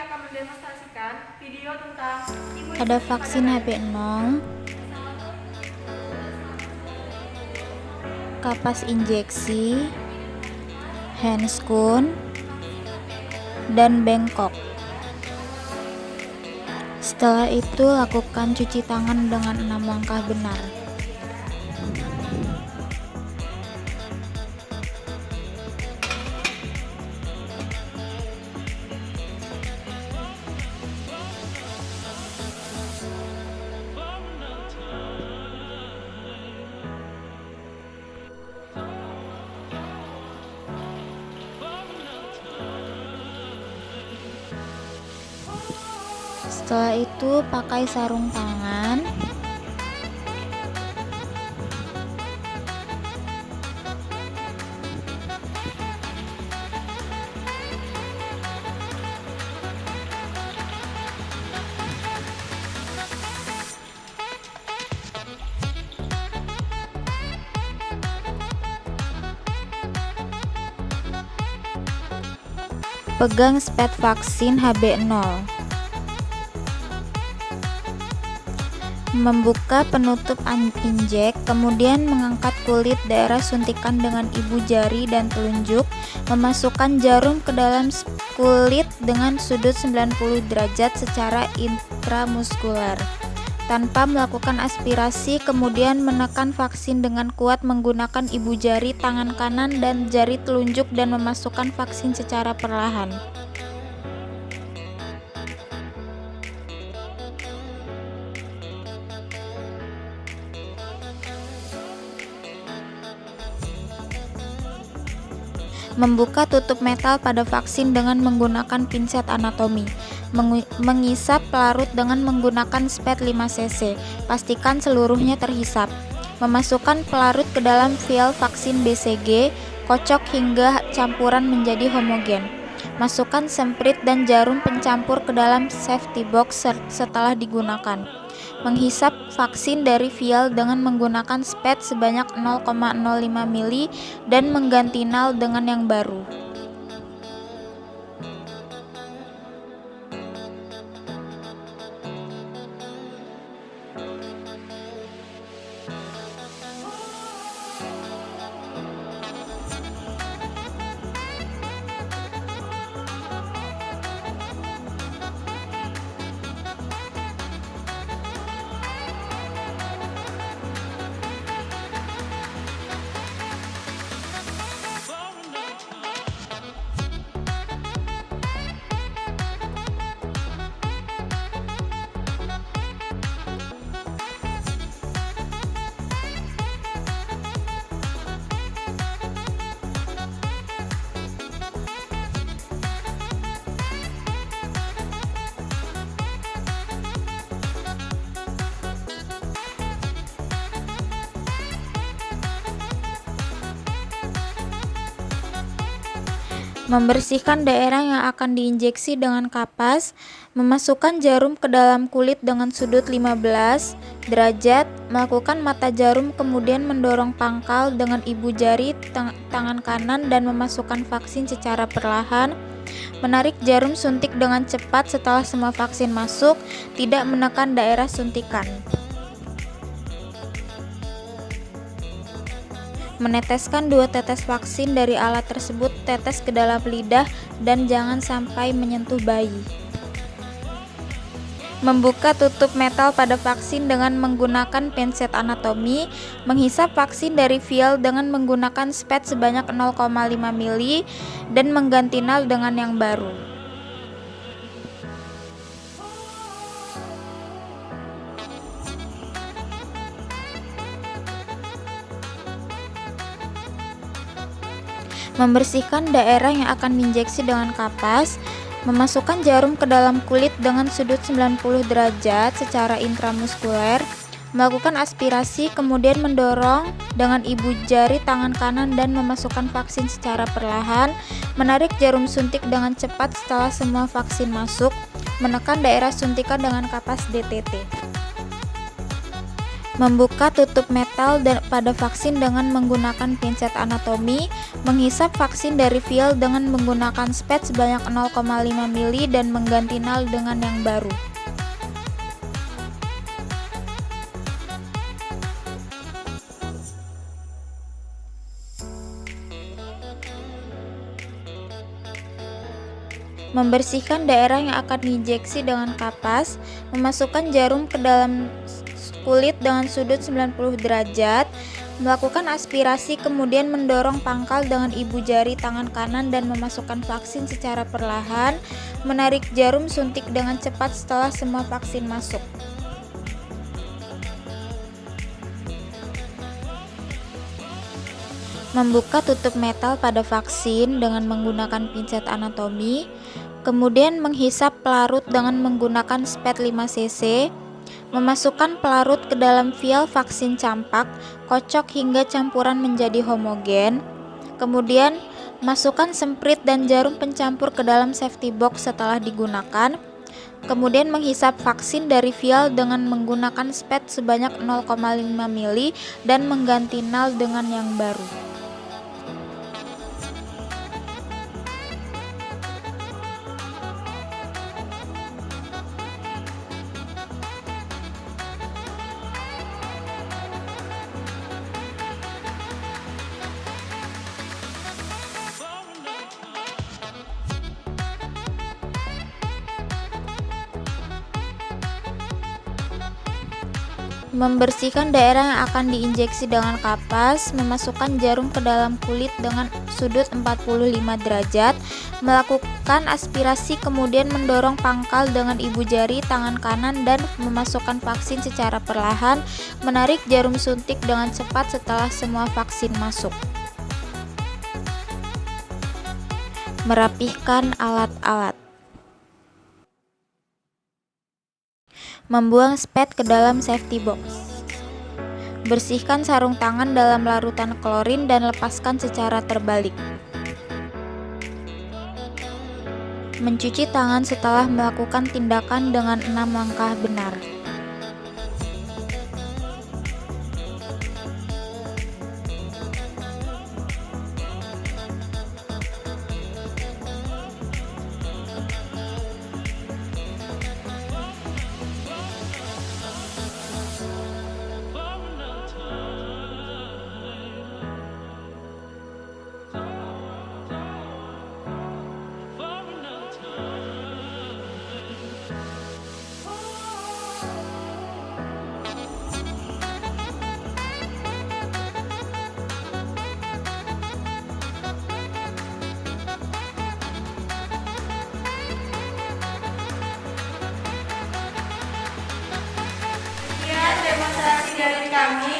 akan mendemonstrasikan video tentang Ada vaksin HB0, kapas injeksi, handscoon, dan bengkok. Setelah itu, lakukan cuci tangan dengan 6 langkah benar. Setelah itu, pakai sarung tangan. Pegang spet vaksin HB0. Membuka penutup injek, kemudian mengangkat kulit daerah suntikan dengan ibu jari dan telunjuk, memasukkan jarum ke dalam kulit dengan sudut 90 derajat secara intramuskuler. Tanpa melakukan aspirasi, kemudian menekan vaksin dengan kuat menggunakan ibu jari tangan kanan dan jari telunjuk dan memasukkan vaksin secara perlahan. Membuka tutup metal pada vaksin dengan menggunakan pinset anatomi. Mengisap pelarut dengan menggunakan spet 5 cc. Pastikan seluruhnya terhisap. Memasukkan pelarut ke dalam vial vaksin BCG, kocok hingga campuran menjadi homogen. Masukkan semprit dan jarum pencampur ke dalam safety box setelah digunakan. Menghisap vaksin dari vial dengan menggunakan spet sebanyak 0,05 mili dan mengganti nal dengan yang baru. Membersihkan daerah yang akan diinjeksi dengan kapas, memasukkan jarum ke dalam kulit dengan sudut 15 derajat, melakukan mata jarum kemudian mendorong pangkal dengan ibu jari tangan kanan dan memasukkan vaksin secara perlahan, menarik jarum suntik dengan cepat setelah semua vaksin masuk, tidak menekan daerah suntikan. Meneteskan 2 tetes vaksin dari alat tersebut tetes ke dalam lidah dan jangan sampai menyentuh bayi. Membuka tutup metal pada vaksin dengan menggunakan pinset anatomi, menghisap vaksin dari vial dengan menggunakan spet sebanyak 0,5 mili dan mengganti nal dengan yang baru. Membersihkan daerah yang akan diinjeksi dengan kapas, memasukkan jarum ke dalam kulit dengan sudut 90 derajat secara intramuskuler, melakukan aspirasi, kemudian mendorong dengan ibu jari tangan kanan dan memasukkan vaksin secara perlahan, menarik jarum suntik dengan cepat setelah semua vaksin masuk, menekan daerah suntikan dengan kapas DTT. Membuka tutup metal pada vaksin dengan menggunakan pinset anatomi, menghisap vaksin dari vial dengan menggunakan spet sebanyak 0,5 mili dan mengganti nal dengan yang baru. Membersihkan daerah yang akan diinjeksi dengan kapas, memasukkan jarum ke dalam kulit dengan sudut 90 derajat, melakukan aspirasi kemudian mendorong pangkal dengan ibu jari tangan kanan dan memasukkan vaksin secara perlahan, menarik jarum suntik dengan cepat setelah semua vaksin masuk. Membuka tutup metal pada vaksin dengan menggunakan pinset anatomi, kemudian menghisap pelarut dengan menggunakan spet 5 cc, memasukkan pelarut ke dalam vial vaksin campak, kocok hingga campuran menjadi homogen, kemudian masukkan semprit dan jarum pencampur ke dalam safety box setelah digunakan, kemudian menghisap vaksin dari vial dengan menggunakan spet sebanyak 0,5 mili dan mengganti nal dengan yang baru. Membersihkan daerah yang akan diinjeksi dengan kapas, memasukkan jarum ke dalam kulit dengan sudut 45 derajat, melakukan aspirasi kemudian mendorong pangkal dengan ibu jari tangan kanan dan memasukkan vaksin secara perlahan, menarik jarum suntik dengan cepat setelah semua vaksin masuk. Merapihkan alat-alat. Membuang spet ke dalam safety box. Bersihkan sarung tangan dalam larutan klorin dan lepaskan secara terbalik. Mencuci tangan setelah melakukan tindakan dengan 6 langkah benar. Sekian demonstrasi dari kami